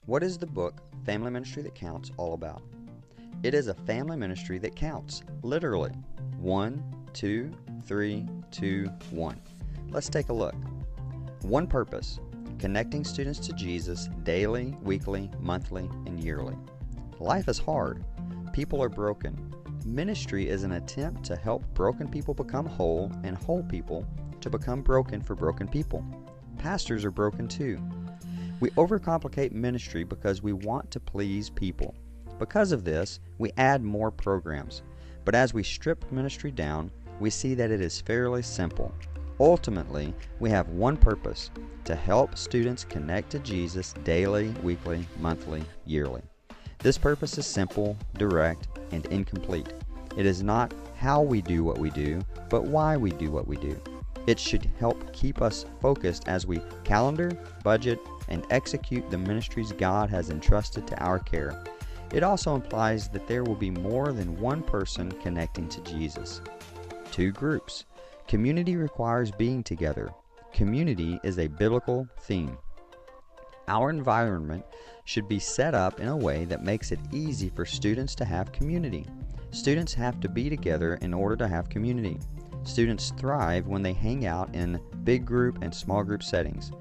What is the book Family Ministry That Counts all about? It is a family ministry that counts, literally. 1, 2, 3, 2, 1. Let's take a look. One purpose: connecting students to Jesus daily, weekly, monthly, and yearly. Life is hard. People are broken. Ministry is an attempt to help broken people become whole and whole people to become broken for broken people. Pastors are broken too. We overcomplicate ministry because we want to please people. Because of this, we add more programs. But as we strip ministry down, we see that it is fairly simple. Ultimately, we have one purpose: to help students connect to Jesus daily, weekly, monthly, yearly. This purpose is simple, direct, and incomplete. It is not how we do what we do, but why we do what we do. It should help keep us focused as we calendar, budget, and execute the ministries God has entrusted to our care. It also implies that there will be more than one person connecting to Jesus. 2 groups. Community requires being together. Community is a biblical theme. Our environment should be set up in a way that makes it easy for students to have community. Students have to be together in order to have community. Students thrive when they hang out in big group and small group settings.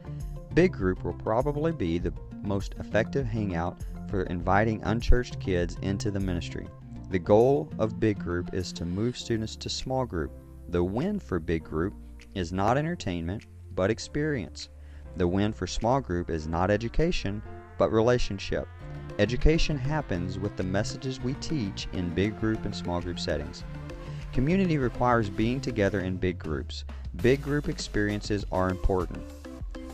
Big group will probably be the most effective hangout for inviting unchurched kids into the ministry. The goal of big group is to move students to small group. The win for big group is not entertainment, but experience. The win for small group is not education, but relationship. Education happens with the messages we teach in big group and small group settings. Community requires being together in big groups. Big group experiences are important.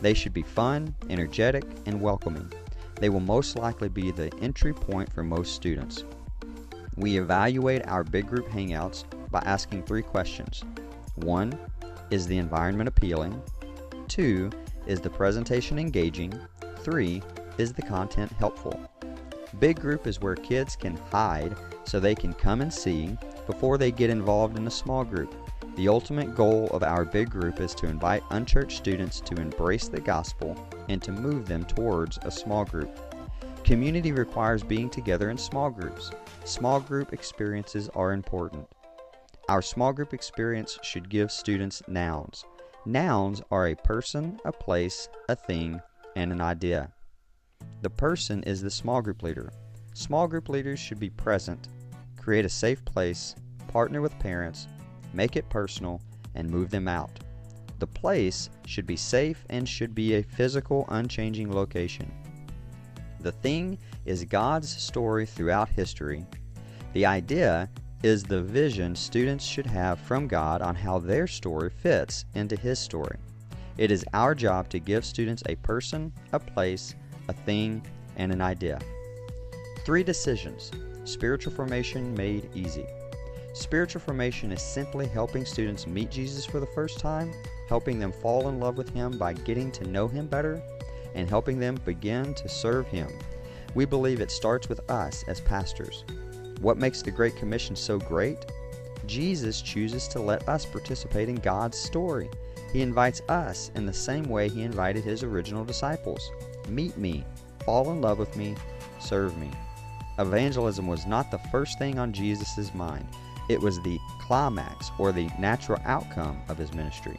They should be fun, energetic, and welcoming. They will most likely be the entry point for most students. We evaluate our big group hangouts by asking 3 questions. 1. Is the environment appealing? 2. Is the presentation engaging? 3. Is the content helpful? Big group is where kids can hide so they can come and see before they get involved in a small group. The ultimate goal of our big group is to invite unchurched students to embrace the gospel and to move them towards a small group. Community requires being together in small groups. Small group experiences are important. Our small group experience should give students nouns. Nouns are a person, a place, a thing, and an idea. The person is the small group leader. Small group leaders should be present, create a safe place, partner with parents, make it personal, and move them out. The place should be safe and should be a physical, unchanging location. The thing is God's story throughout history. The idea is the vision students should have from God on how their story fits into His story. It is our job to give students a person, a place, a thing, and an idea. 3 decisions. Spiritual formation made easy. Spiritual formation is simply helping students meet Jesus for the first time, helping them fall in love with Him by getting to know Him better, and helping them begin to serve Him. We believe it starts with us as pastors. What makes the Great Commission so great? Jesus chooses to let us participate in God's story. He invites us in the same way He invited His original disciples. Meet me, fall in love with me, serve me. Evangelism was not the first thing on Jesus' mind. It was the climax or the natural outcome of His ministry.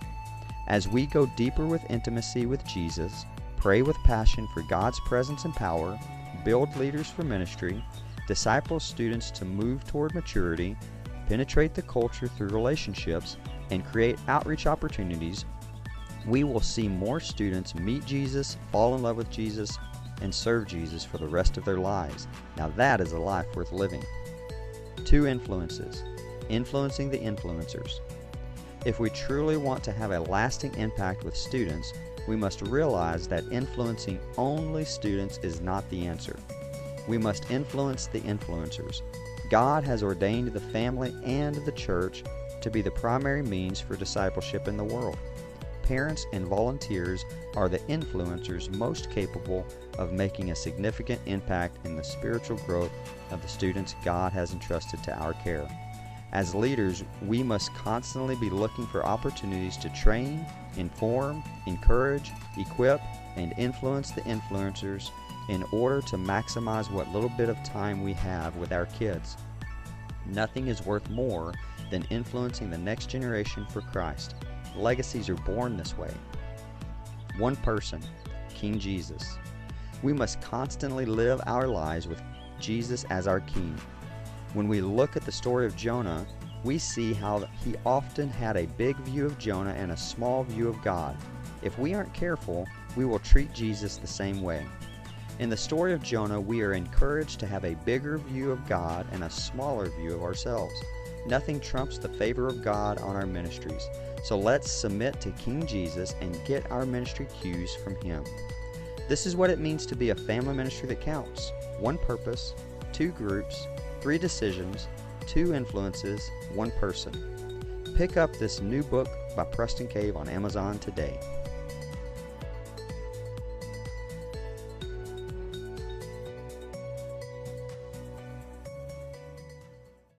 As we go deeper with intimacy with Jesus, pray with passion for God's presence and power, build leaders for ministry, disciple students to move toward maturity, penetrate the culture through relationships, and create outreach opportunities, we will see more students meet Jesus, fall in love with Jesus, and serve Jesus for the rest of their lives. Now that is a life worth living. 2 influences. Influencing the influencers. If we truly want to have a lasting impact with students, we must realize that influencing only students is not the answer. We must influence the influencers. God has ordained the family and the church to be the primary means for discipleship in the world. Parents and volunteers are the influencers most capable of making a significant impact in the spiritual growth of the students God has entrusted to our care. As leaders, we must constantly be looking for opportunities to train, inform, encourage, equip, and influence the influencers in order to maximize what little bit of time we have with our kids. Nothing is worth more than influencing the next generation for Christ. Legacies are born this way. One person, King Jesus. We must constantly live our lives with Jesus as our King. When we look at the story of Jonah, we see how he often had a big view of Jonah and a small view of God. If we aren't careful, we will treat Jesus the same way. In the story of Jonah, we are encouraged to have a bigger view of God and a smaller view of ourselves. Nothing trumps the favor of God on our ministries. So let's submit to King Jesus and get our ministry cues from Him. This is what it means to be a family ministry that counts. One purpose, two groups, three decisions, two influences, one person. Pick up this new book by Preston Cave on Amazon today.